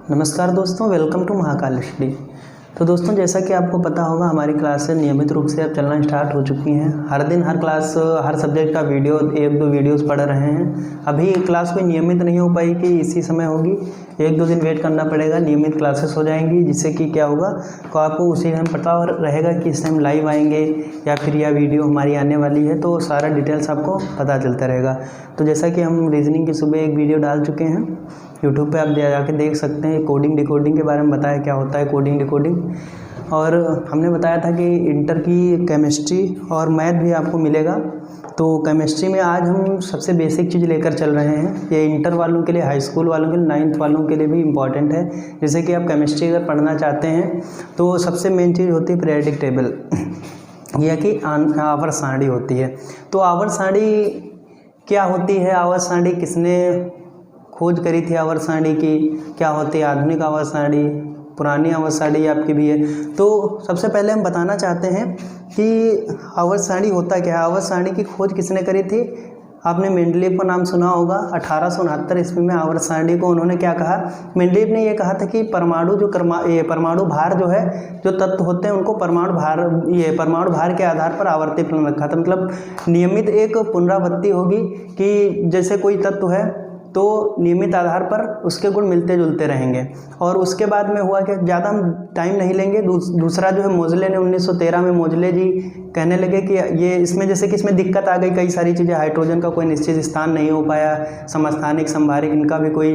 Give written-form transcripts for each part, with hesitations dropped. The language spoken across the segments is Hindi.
नमस्कार दोस्तों, वेलकम टू महाकाल स्टडी। तो दोस्तों, जैसा कि आपको पता होगा, हमारी क्लासेस नियमित रूप से अब चलना स्टार्ट हो चुकी हैं। हर दिन हर क्लास हर सब्जेक्ट का वीडियो 1-2 वीडियोस पढ़ रहे हैं। अभी क्लास कोई नियमित नहीं हो पाई कि इसी समय होगी, 1-2 दिन वेट करना पड़ेगा, नियमित क्लासेस हो जाएंगी। जिससे कि क्या होगा, तो आपको उसी टाइम पता रहेगा कि इस टाइम लाइव आएंगे या फिर यह वीडियो हमारी आने वाली है, तो सारा डिटेल्स आपको पता चलता रहेगा। तो जैसा कि हम रीजनिंग की सुबह एक वीडियो डाल चुके हैं यूट्यूब पे, आप जाके देख सकते हैं। कोडिंग डिकोडिंग के बारे में बताया क्या होता है कोडिंग डिकोडिंग, और हमने बताया था कि इंटर की केमिस्ट्री और मैथ भी आपको मिलेगा। तो केमिस्ट्री में आज हम सबसे बेसिक चीज़ लेकर चल रहे हैं। ये इंटर वालों के लिए, हाई स्कूल वालों के लिए, 9th वालों के लिए भी इम्पॉर्टेंट है। जैसे कि आप केमिस्ट्री अगर पढ़ना चाहते हैं तो सबसे मेन चीज़ होती है पीरियोडिक टेबल, यह कि आवर्त सारणी होती है। तो आवर्त सारणी क्या होती है, आवर्त सारणी किसने खोज करी थी, आवर्त सारणी की क्या होती है, आधुनिक आवर्त सारणी, पुरानी आवर्त सारणी आपकी भी है। तो सबसे पहले हम बताना चाहते हैं कि आवर्त सारणी होता क्या है। आवर्त सारणी की खोज किसने करी थी? आपने मेंडलीव का नाम सुना होगा। 1869 ईस्वी में आवर्त सारणी को उन्होंने क्या कहा, मेंडलीव ने ये कहा था कि परमाणु परमाणु भार जो है, जो तत्व होते हैं उनको परमाणु भार के आधार पर आवर्ती फलन रखा था। मतलब नियमित एक पुनरावृत्ति होगी कि जैसे कोई तत्व है तो नियमित आधार पर उसके गुण मिलते जुलते रहेंगे। और उसके बाद में हुआ कि ज़्यादा हम टाइम नहीं लेंगे, दूसरा जो है मोजले ने 1913 में मोजले जी कहने लगे कि ये इसमें जैसे कि इसमें दिक्कत आ गई, कई सारी चीज़ें, हाइड्रोजन का कोई निश्चित स्थान नहीं हो पाया, समस्थानिक संभारिक इनका भी कोई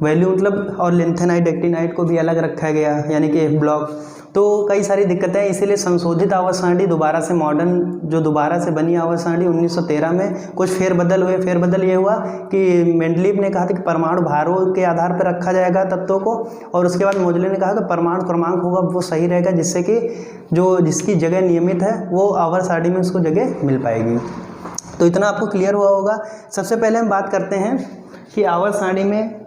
वैल्यू मतलब, और लिंथेनाइट एक्टिनाइट को भी अलग रखा गया, यानी कि F ब्लॉक। तो कई सारी दिक्कतें, इसीलिए संशोधित आवर्त सारणी दोबारा से मॉडर्न जो दोबारा से बनी आवर्त सारणी 1913 में कुछ फेरबदल हुए। फेरबदल ये हुआ कि मेंडलीव ने कहा था कि परमाणु भारों के आधार पर रखा जाएगा तत्वों को, और उसके बाद मोजले ने कहा कि परमाणु क्रमांक होगा वो सही रहेगा, जिससे कि जिसकी जगह नियमित है वो आवर्त सारणी में उसको जगह मिल पाएगी। तो इतना आपको क्लियर हुआ होगा। सबसे पहले हम बात करते हैं कि आवर्त सारणी में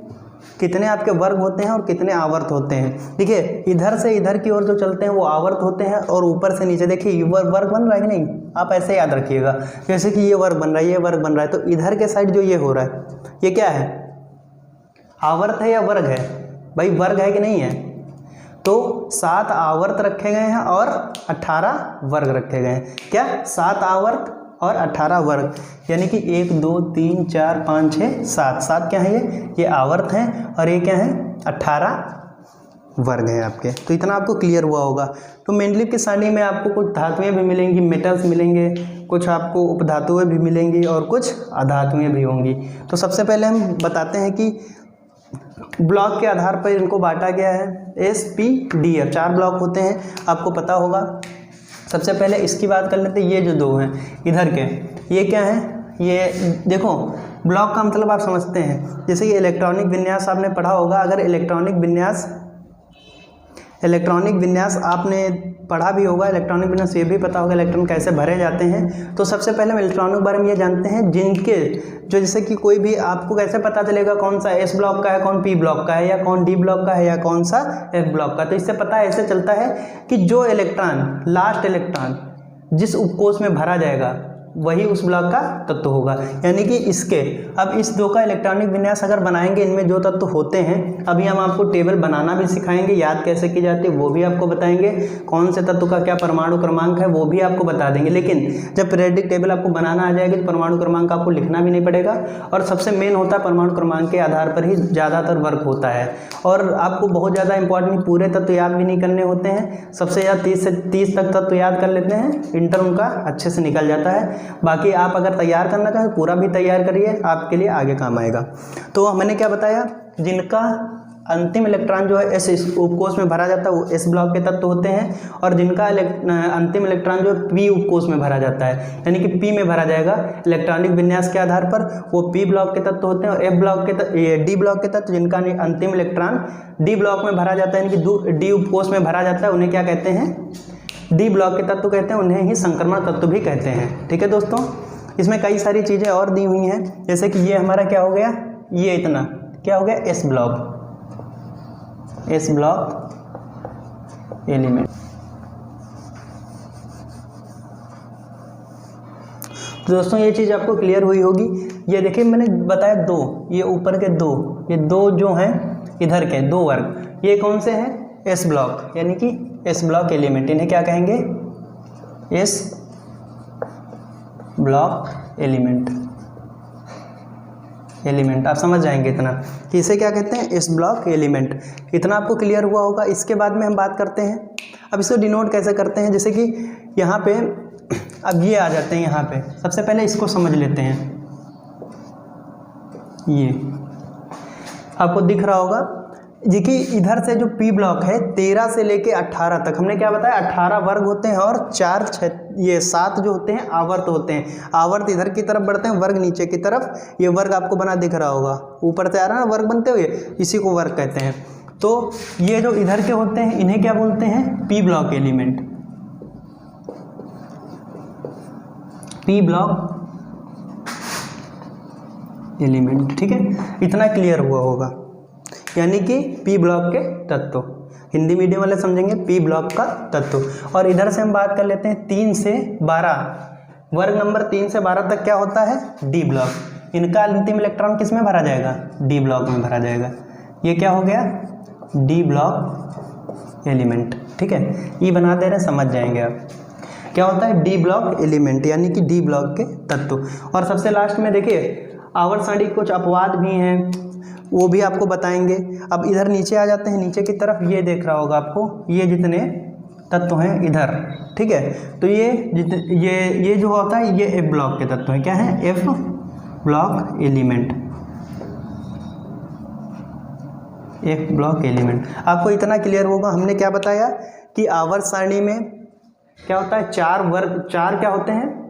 कितने आपके वर्ग होते हैं और कितने आवर्त होते हैं। देखिए, इधर से इधर की ओर जो चलते हैं वो आवर्त होते हैं, और ऊपर से नीचे देखिए वर्ग बन रहा है कि नहीं, आप ऐसे याद रखिएगा। जैसे कि ये वर्ग बन रहा है, ये वर्ग बन रहा है, तो इधर के साइड जो ये हो रहा है, ये क्या है, आवर्त है या वर्ग है? भाई वर्ग है कि नहीं है? तो 7 आवर्त रखे गए हैं और 18 वर्ग रखे गए हैं। क्या? 7 आवर्त और 18 वर्ग, यानी कि 1 2 3 4 5 6 7 7 क्या है, ये आवर्त हैं, और ये क्या है, 18 वर्ग हैं आपके। तो इतना आपको क्लियर हुआ होगा। तो मेंडलीव की सारणी में आपको कुछ धातुएं भी मिलेंगी, मेटल्स मिलेंगे, कुछ आपको उपधातुएं भी मिलेंगी और कुछ अधातुएं भी होंगी। तो सबसे पहले हम बताते हैं कि ब्लॉक के आधार पर इनको बांटा गया है, SPDF 4 ब्लॉक होते हैं, आपको पता होगा। सबसे पहले इसकी बात कर लेते हैं। ये जो 2 हैं इधर के, ये क्या है, ये देखो ब्लॉक का मतलब आप समझते हैं। जैसे कि इलेक्ट्रॉनिक विन्यास आपने पढ़ा होगा, अगर इलेक्ट्रॉनिक विन्यास आपने पढ़ा भी होगा, इलेक्ट्रॉनिक विन्यास ये भी पता होगा इलेक्ट्रॉन कैसे भरे जाते हैं। तो सबसे पहले हम इलेक्ट्रॉनों के बारे में ये जानते हैं, जिनके जो जैसे कि कोई भी आपको कैसे पता चलेगा कौन सा S ब्लॉक का है, कौन P ब्लॉक का है, या कौन D ब्लॉक का है, या कौन सा F ब्लॉक का। तो इससे पता ऐसे चलता है कि जो इलेक्ट्रॉन, लास्ट इलेक्ट्रॉन जिस उपकोष में भरा जाएगा वही उस ब्लॉक का तत्व होगा। यानी कि इसके, अब इस 2 का इलेक्ट्रॉनिक विन्यास अगर बनाएंगे, इनमें जो तत्व होते हैं, अभी हम आपको टेबल बनाना भी सिखाएंगे, याद कैसे की जाती है वो भी आपको बताएंगे, कौन से तत्व का क्या परमाणु क्रमांक है वो भी आपको बता देंगे। लेकिन जब पीरियोडिक टेबल आपको बनाना आ जाएगी तो परमाणु क्रमांक आपको लिखना भी नहीं पड़ेगा, और सबसे मेन होता है परमाणु क्रमांक के आधार पर ही ज़्यादातर वर्क होता है। और आपको बहुत ज़्यादा इंपॉर्टेंट पूरे तत्व याद भी नहीं करने होते हैं, सबसे ज़्यादा 30 से 30 तक तत्व याद कर लेते हैं, इंटर उनका अच्छे से निकल जाता है। बाकी आप अगर तैयार करना चाहें पूरा भी तैयार करिए, आपके लिए आगे काम आएगा। तो मैंने क्या बताया, जिनका अंतिम इलेक्ट्रॉन जो है S उपकोष में भरा जाता है वो S ब्लॉक के तत्व होते हैं, और जिनका अंतिम इलेक्ट्रॉन जो है P उपकोष में भरा जाता है, यानी कि P में भरा जाएगा इलेक्ट्रॉनिक विन्यास के आधार पर, वो P ब्लॉक के तत्व होते हैं। और D ब्लॉक के तत्व जिनका अंतिम इलेक्ट्रॉन D ब्लॉक में भरा जाता है, यानी कि D उपकोष में भरा जाता है, उन्हें क्या कहते हैं, D ब्लॉक के तत्व कहते हैं, उन्हें ही संक्रमण तत्व भी कहते हैं। ठीक है दोस्तों, इसमें कई सारी चीज़ें और दी हुई हैं, जैसे कि ये हमारा क्या हो गया, ये इतना क्या हो गया, S ब्लॉक एलिमेंट। तो दोस्तों ये चीज़ आपको क्लियर हुई होगी। ये देखिए मैंने बताया 2, ये ऊपर के 2, ये 2 जो हैं इधर के 2 वर्ग, ये कौन से हैं? एस ब्लॉक, यानी कि एस ब्लॉक एलिमेंट। इन्हें क्या कहेंगे? S block element. आप समझ जाएंगे इतना कि इसे क्या कहते हैं? S block element. इतना आपको क्लियर हुआ होगा। इसके बाद में हम बात करते हैं, अब इसको डिनोट कैसे करते हैं। जैसे कि यहाँ पे अब ये आ जाते हैं, यहाँ पे सबसे पहले इसको समझ लेते हैं। ये आपको दिख रहा होगा जी कि इधर से जो पी ब्लॉक है 13 से लेके 18 तक, हमने क्या बताया? 18 वर्ग होते हैं और 7 जो होते हैं आवर्त होते हैं। आवर्त इधर की तरफ बढ़ते हैं, वर्ग नीचे की तरफ। ये वर्ग आपको बना दिख रहा होगा, ऊपर से आ रहा है ना वर्ग बनते हुए, इसी को वर्ग कहते हैं। तो ये जो इधर के होते हैं इन्हें क्या बोलते हैं? P block element. P block element, ठीक है। इतना क्लियर हुआ होगा, यानी कि पी ब्लॉक के तत्व। हिंदी मीडियम वाले समझेंगे पी ब्लॉक का तत्व। और इधर से हम बात कर लेते हैं 3 से 12, वर्ग नंबर 3 से 12 तक क्या होता है? D block. इनका अंतिम इलेक्ट्रॉन किस में भरा जाएगा? डी ब्लॉक में भरा जाएगा। ये क्या हो गया? डी ब्लॉक एलिमेंट, ठीक है। ये बना दे रहे हैं, समझ जाएंगे आप क्या होता है डी ब्लॉक एलिमेंट, यानी कि डी ब्लॉक के तत्व। और सबसे लास्ट में देखिए आवर्त सारणी कुछ अपवाद भी हैं, वो भी आपको बताएंगे। अब इधर नीचे आ जाते हैं, नीचे की तरफ ये देख रहा होगा आपको, ये जितने तत्व हैं इधर, ठीक है। तो ये जो होता है ये एफ ब्लॉक के तत्व हैं। क्या है? F block element. F block element आपको इतना क्लियर होगा। हमने क्या बताया कि आवर्त सारणी में क्या होता है? 4 वर्ग, 4 क्या होते हैं?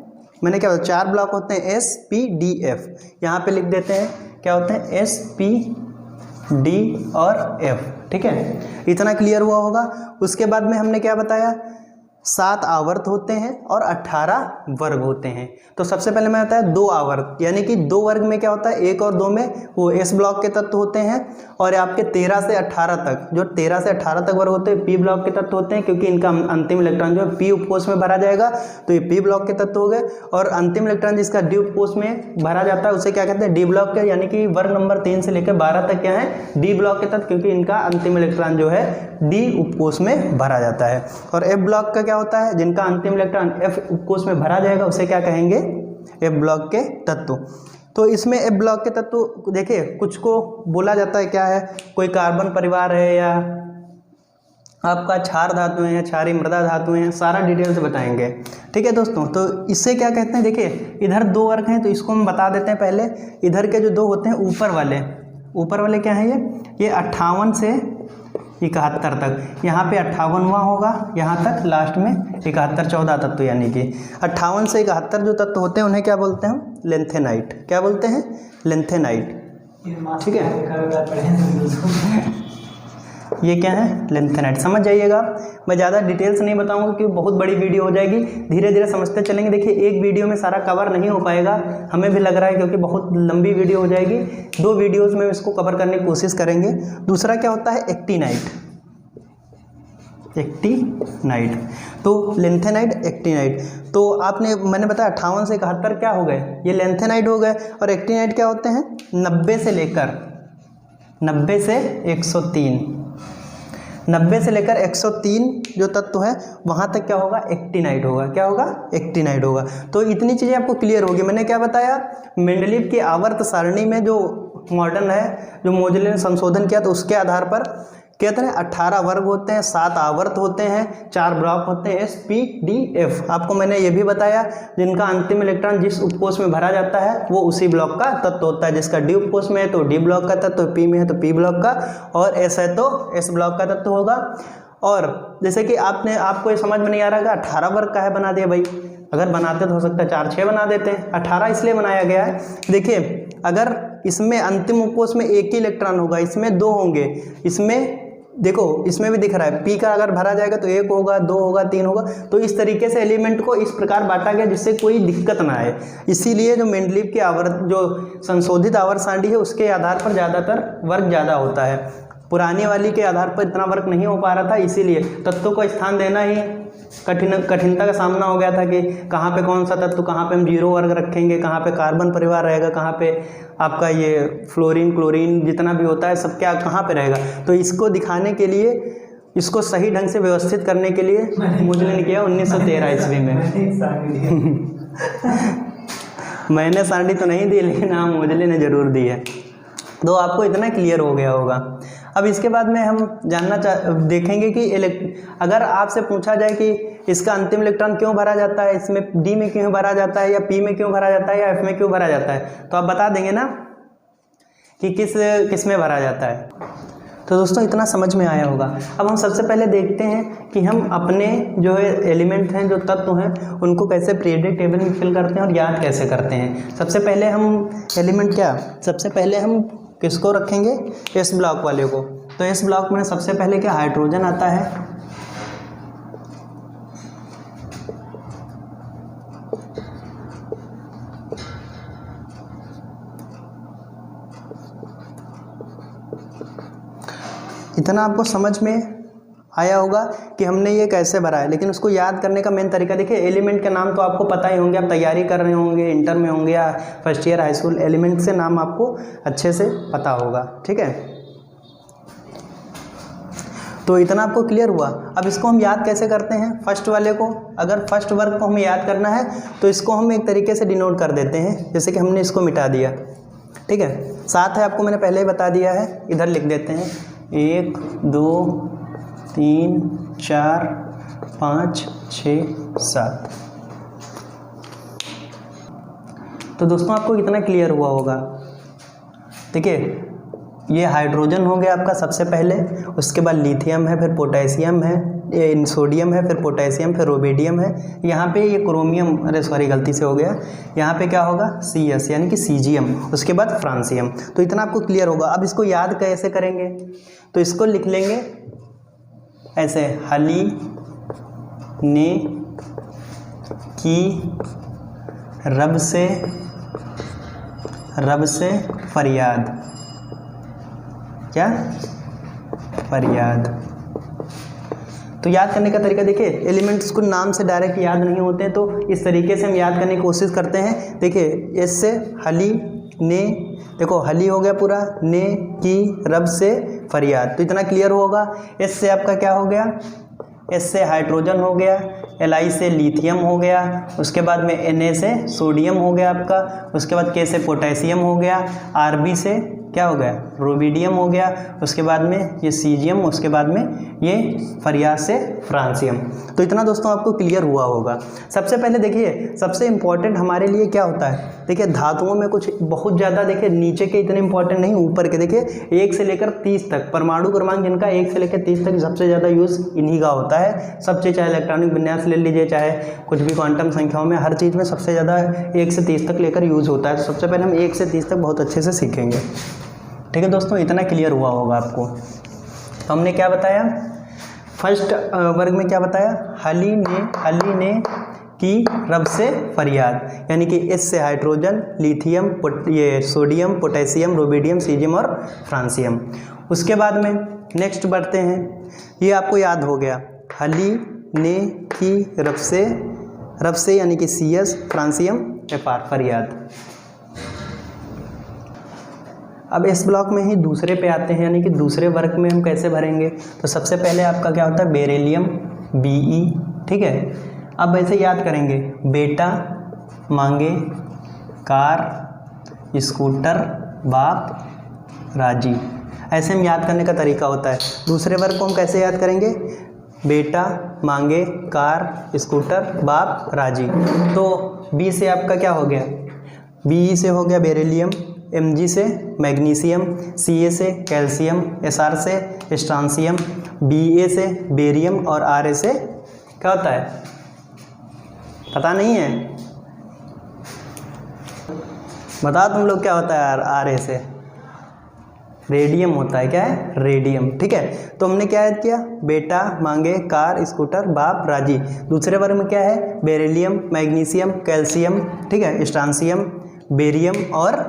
मैंने क्या बताया? 4 ब्लॉक होते हैं, एस पी डी एफ। यहाँ पे लिख देते हैं क्या होते हैं? एस पी डी और एफ, ठीक है। इतना क्लियर हुआ होगा। उसके बाद में हमने क्या बताया? 7 आवर्त होते हैं और 18 वर्ग होते हैं। तो सबसे पहले मैं बताया 2 आवर्त, यानी कि 2 वर्ग में क्या होता है? 1 और 2 में वो एस ब्लॉक के तत्व होते हैं। और आपके 13 से 18 तक, जो 13 से 18 तक वर्ग होते हैं पी ब्लॉक के तत्व होते हैं, क्योंकि इनका अंतिम इलेक्ट्रॉन जो है पी उपकोष में भरा जाएगा, तो ये पी ब्लॉक के तत्व हो गए। और अंतिम इलेक्ट्रॉन जिसका डी उपकोष में भरा जाता है उसे क्या कहते हैं? डी ब्लॉक के, यानी कि वर्ग नंबर 3 से लेकर 12 तक क्या है? डी ब्लॉक के तत्व, क्योंकि इनका अंतिम इलेक्ट्रॉन जो है डी उपकोष में भरा जाता है। और एफ ब्लॉक का क्या होता है? जिनका अंतिम इलेक्ट्रॉन एफ उपकोष में भरा जाएगा उसे क्या कहेंगे? एफ ब्लॉक के तत्व। तो इसमें एफ ब्लॉक के तत्व देखिए, कुछ को बोला जाता है क्या है? कोई कार्बन परिवार है या आपका क्षार धातु है या क्षारीय मृदा धातु हैं, सारा डिटेल से बताएंगे, ठीक है दोस्तों। तो इससे क्या कहते हैं? देखिए इधर 2 वर्ग हैं, तो इसको हम बता देते हैं पहले। इधर के जो 2 होते हैं ऊपर वाले क्या है? ये 58 से 71 तक। यहाँ पे 58वां होगा, यहाँ तक लास्ट में 71, 14 तत्व, यानी कि 58 से 71 जो तत्व होते हैं उन्हें क्या बोलते हैं? लेंथेनाइट। क्या बोलते हैं? लेंथेनाइट, ठीक है। ये क्या है? लेंथेनाइट। समझ जाइएगा। मैं ज़्यादा डिटेल्स नहीं बताऊंगा क्योंकि बहुत बड़ी वीडियो हो जाएगी, धीरे धीरे समझते चलेंगे। देखिए एक वीडियो में सारा कवर नहीं हो पाएगा, हमें भी लग रहा है, क्योंकि बहुत लंबी वीडियो हो जाएगी। 2 वीडियोज़ में इसको कवर करने की कोशिश करेंगे। दूसरा क्या होता है? एक्टिनाइट। तो लेंथेनाइट, एक्टिनाइट। तो मैंने बताया 58 से 71 क्या हो गए? ये लेंथेनाइट हो गए। और एक्टिनाइट क्या होते हैं? 90 से लेकर 103, 90 से लेकर 103 जो तत्व है वहाँ तक क्या होगा? एक्टिनाइट होगा। क्या होगा? एक्टिनाइट होगा। तो इतनी चीज़ें आपको क्लियर होगी। मैंने क्या बताया? मेंडलीव की आवर्त सारणी में जो मॉडर्न है, जो मोजले ने संशोधन किया, तो उसके आधार पर कहते हैं 18 वर्ग होते हैं, 7 आवर्त होते हैं, 4 ब्लॉक होते हैं, एस पी डी एफ। आपको मैंने ये भी बताया जिनका अंतिम इलेक्ट्रॉन जिस उपकोष में भरा जाता है वो उसी ब्लॉक का तत्व होता है। जिसका डी उपकोष में है तो डी ब्लॉक का तत्व, पी में है तो पी ब्लॉक का, और एस है तो एस ब्लॉक का तत्व होगा। और जैसे कि आपको ये समझ में नहीं आ रहा है 18 वर्ग का है बना दिया भाई, अगर बनाते तो हो सकता है 4-6 बना देते हैं। 18 इसलिए बनाया गया है, देखिए अगर इसमें अंतिम उपकोष में एक ही इलेक्ट्रॉन होगा, इसमें 2 होंगे, इसमें देखो इसमें भी दिख रहा है पी का अगर भरा जाएगा तो 1 होगा, 2 होगा, 3 होगा। तो इस तरीके से एलिमेंट को इस प्रकार बांटा गया जिससे कोई दिक्कत ना आए। इसीलिए जो मेंडलीव की जो संशोधित आवर्त सारणी है उसके आधार पर ज़्यादातर वर्ग ज़्यादा होता है। पुरानी वाली के आधार पर इतना वर्क नहीं हो पा रहा था, इसीलिए तत्वों को स्थान देना ही कठिनता का सामना हो गया था कि कहाँ पे कौन सा तत्व, कहाँ पे हम जीरो वर्ग रखेंगे, कहाँ पे कार्बन परिवार रहेगा, कहाँ पे आपका ये फ्लोरीन क्लोरीन जितना भी होता है सब क्या कहाँ पे रहेगा। तो इसको दिखाने के लिए, इसको सही ढंग से व्यवस्थित करने के लिए मोजले ने किया 1913 ईस्वी में। मैंने सारणी तो नहीं दी, लेकिन हाँ मोजले ने ज़रूर दी है। तो आपको इतना क्लियर हो गया होगा। अब इसके बाद में हम देखेंगे कि अगर आपसे पूछा जाए कि इसका अंतिम इलेक्ट्रॉन क्यों भरा जाता है, इसमें डी में क्यों भरा जाता है, या पी में क्यों भरा जाता है, या एफ में क्यों भरा जाता है, तो आप बता देंगे ना कि किस में भरा जाता है। तो दोस्तों इतना समझ में आया होगा। अब हम सबसे पहले देखते हैं कि हम अपने जो है एलिमेंट हैं, जो तत्व हैं, उनको कैसे पीरियोडिक टेबल में फिल करते हैं और याद कैसे करते हैं। सबसे पहले हम सबसे पहले हम किसको रखेंगे, एस ब्लॉक वाले को। तो एस ब्लॉक में सबसे पहले क्या हाइड्रोजन आता है, इतना आपको समझ में आया होगा कि हमने ये कैसे भरा है। लेकिन उसको याद करने का मेन तरीका देखिए, एलिमेंट के नाम तो आपको पता ही होंगे, आप तैयारी कर रहे होंगे, इंटर में होंगे या first year high school, element से नाम आपको अच्छे से पता होगा, ठीक है। तो इतना आपको क्लियर हुआ। अब इसको हम याद कैसे करते हैं, फर्स्ट वाले को, अगर फर्स्ट वर्ग को हमें याद करना है तो इसको हम एक तरीके से डिनोट कर देते हैं, जैसे कि हमने इसको मिटा दिया, ठीक है। सात है, आपको मैंने पहले ही बता दिया है, इधर लिख देते हैं 1 2 3 4 5 6 7। तो दोस्तों आपको कितना क्लियर हुआ होगा। देखिए ये हाइड्रोजन हो गया आपका सबसे पहले, उसके बाद लिथियम है, फिर पोटेशियम है, सोडियम है, फिर पोटेशियम, फिर रोबेडियम है। यहाँ पे ये क्रोमियम, अरे सॉरी गलती से हो गया, यहाँ पे क्या होगा CS यानी कि सीजियम, उसके बाद फ्रांसियम। तो इतना आपको क्लियर होगा। अब इसको याद कैसे करेंगे, तो इसको लिख लेंगे ऐसे, हली ने की रब से फरियाद, क्या फरियाद। तो याद करने का तरीका देखिए, एलिमेंट्स को नाम से डायरेक्ट याद नहीं होते, तो इस तरीके से हम याद करने की कोशिश करते हैं। देखिए इससे हली ने, देखो हली हो गया पूरा, ने की रब से फरियाद, तो इतना क्लियर होगा। इससे आपका क्या हो गया, एस से हाइड्रोजन हो गया, Li से लिथियम हो गया, उसके बाद में Na से सोडियम हो गया आपका, उसके बाद K से पोटेशियम हो गया, Rb से क्या हो गया रोबिडियम हो गया, उसके बाद में ये सीजियम, उसके बाद में ये फरियाद से फ्रांसियम। तो इतना दोस्तों आपको क्लियर हुआ होगा। सबसे पहले देखिए सबसे इम्पॉर्टेंट हमारे लिए क्या होता है, देखिए धातुओं में कुछ बहुत ज़्यादा, देखिए नीचे के इतने इंपॉर्टेंट नहीं, ऊपर के देखिए 1 से लेकर 30 तक, परमाणु क्रमांक जिनका 1 से लेकर 30 तक सबसे ज़्यादा यूज़ इन्हीं का होता है। सब चीज़ चाहे इलेक्ट्रॉनिक विन्यास ले लीजिए, चाहे कुछ भी क्वांटम संख्याओं में, हर चीज़ में सबसे ज़्यादा 1 से 30 तक लेकर यूज़ होता है। तो सबसे पहले हम 1 से 30 तक बहुत अच्छे से सीखेंगे, ठीक है दोस्तों। इतना क्लियर हुआ होगा आपको। तो हमने क्या बताया, फर्स्ट वर्ग में क्या बताया, हली ने की रब से फरियाद, यानी कि एस से हाइड्रोजन, लिथियम, ये सोडियम, पोटेशियम, रोबिडियम, सीजियम और फ्रांसियम। उसके बाद में नेक्स्ट बढ़ते हैं, ये आपको याद हो गया, हली ने की रब से यानी कि CS, फ्रांसियम, FR फरियाद। अब इस ब्लॉक में ही दूसरे पे आते हैं, यानी कि दूसरे वर्ग में हम कैसे भरेंगे। तो सबसे पहले आपका क्या होता है, बेरिलियम, Be, ठीक है। अब ऐसे याद करेंगे, बेटा मांगे कार, स्कूटर, बाप राजी, ऐसे हम याद करने का तरीका होता है। दूसरे वर्ग को हम कैसे याद करेंगे, बेटा मांगे कार, स्कूटर, बाप राजी। तो बी से आपका क्या हो गया, Be से हो गया बेरिलियम, Mg से मैग्नीशियम, Ca से कैल्शियम, Sr से स्ट्रांसियम, Ba से बेरियम और Ra से क्या होता है, पता नहीं है, बताओ तुम लोग क्या होता है Ra से, रेडियम होता है, क्या है रेडियम, ठीक है। तो हमने क्या याद किया, बेटा मांगे कार, स्कूटर, बाप राजी। दूसरे वर्ग में क्या है, बेरिलियम, मैग्नीशियम, कैल्शियम, ठीक है, स्ट्रांसियम, बेरियम और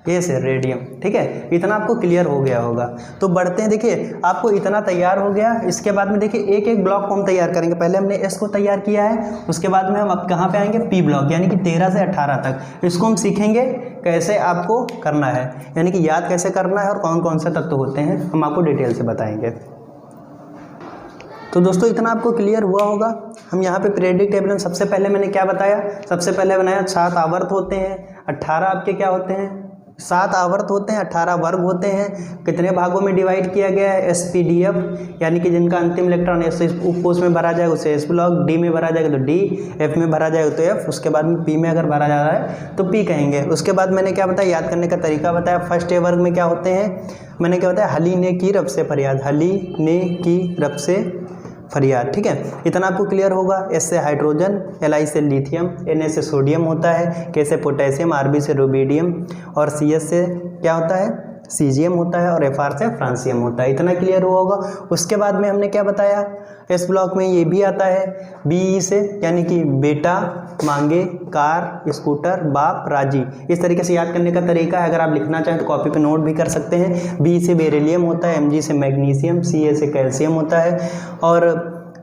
ए से रेडियम। ठीक है, इतना आपको क्लियर हो गया होगा। तो बढ़ते हैं, देखिए आपको इतना तैयार हो गया। इसके बाद में देखिए एक एक ब्लॉक को हम तैयार करेंगे। पहले हमने एस को तैयार किया है, उसके बाद में हम अब कहाँ पे आएंगे, पी ब्लॉक, यानी कि 13 से 18 तक। इसको हम सीखेंगे कैसे आपको करना है, यानी कि याद कैसे करना है और कौन कौन से तत्व होते हैं हम आपको डिटेल से बताएंगे। तो दोस्तों इतना आपको क्लियर हुआ होगा। हम यहाँ पे पीरियोडिक टेबल में सबसे पहले मैंने क्या बताया, सबसे पहले बनाया 7 आवर्त होते हैं, 18 आपके क्या होते हैं, 7 आवर्त होते हैं, 18 वर्ग होते हैं। कितने भागों में डिवाइड किया गया है, SPDF, यानी कि जिनका अंतिम इलेक्ट्रॉन एस कोष में भरा जाएगा उसे S ब्लॉक, D में भरा जाएगा तो D, F में भरा जाएगा तो F, उसके बाद में P में अगर भरा जा रहा है तो P कहेंगे। उसके बाद मैंने क्या बताया, याद करने का तरीका बताया। फर्स्ट ए वर्ग में क्या होते हैं, मैंने क्या बताया, हली ने की रब से फरियाद, हली ने की रब से फरियाद। ठीक है, इतना आपको क्लियर होगा। एस से हाइड्रोजन, Li से लिथियम, Na से सोडियम होता है, K से पोटेशियम, Rb से रुबिडियम और Cs से क्या होता है, सीजियम होता है और Fr से फ्रांसियम होता है। इतना क्लियर हुआ होगा। उसके बाद में हमने क्या बताया, एस ब्लॉक में ये भी आता है, Be से यानी कि बेटा, मांगे, कार, स्कूटर, बाप, राजी। इस तरीके से याद करने का तरीका है। अगर आप लिखना चाहें तो कॉपी पे नोट भी कर सकते हैं। Be से बेरिलियम होता है, Mg से मैग्नीशियम, Ca से कैल्शियम होता है और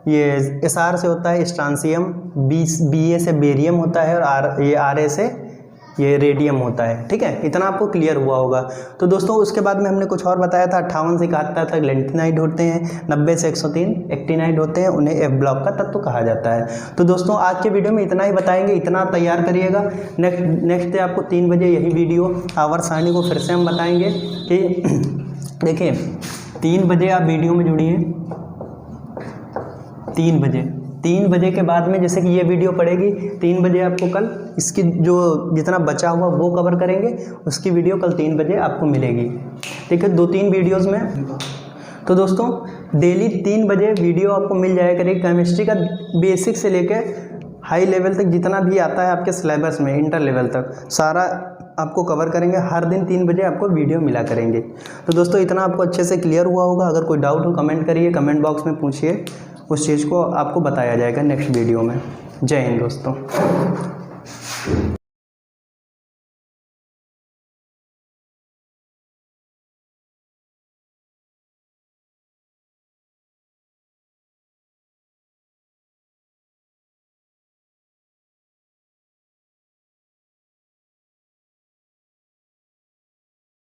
ये Sr से होता है स्ट्रांसियम, Ba से बेरियम होता है और ये Ra से ये रेडियम होता है। ठीक है, इतना आपको क्लियर हुआ होगा। तो दोस्तों उसके बाद में हमने कुछ और बताया था, 58 से 71 तक लेंथिनाइड होते हैं, 90 से 103 एक्टिनाइड होते हैं, उन्हें F ब्लॉक का तत्व कहा जाता है। तो दोस्तों आज के वीडियो में इतना ही बताएंगे, इतना तैयार करिएगा। नेक्स्ट डे आपको 3 बजे यही वीडियो आवर सारणी को फिर से हम बताएंगे कि देखिए 3 बजे आप वीडियो में जुड़िए। 3 बजे के बाद में जैसे कि ये वीडियो पड़ेगी, 3 बजे आपको कल इसकी जो जितना बचा हुआ वो कवर करेंगे, उसकी वीडियो कल 3 बजे आपको मिलेगी। ठीक है, 2-3 वीडियोज़ में। तो दोस्तों डेली 3 बजे वीडियो आपको मिल जाया करेगी। केमिस्ट्री का बेसिक से लेकर हाई लेवल तक जितना भी आता है आपके सिलेबस में, इंटर लेवल तक सारा आपको कवर करेंगे। हर दिन 3 बजे आपको वीडियो मिला करेंगे। तो दोस्तों इतना आपको अच्छे से क्लियर हुआ होगा। अगर कोई डाउट हो कमेंट करिए, कमेंट बॉक्स में पूछिए, उस चीज़ को आपको बताया जाएगा नेक्स्ट वीडियो में। जय हिंद दोस्तों।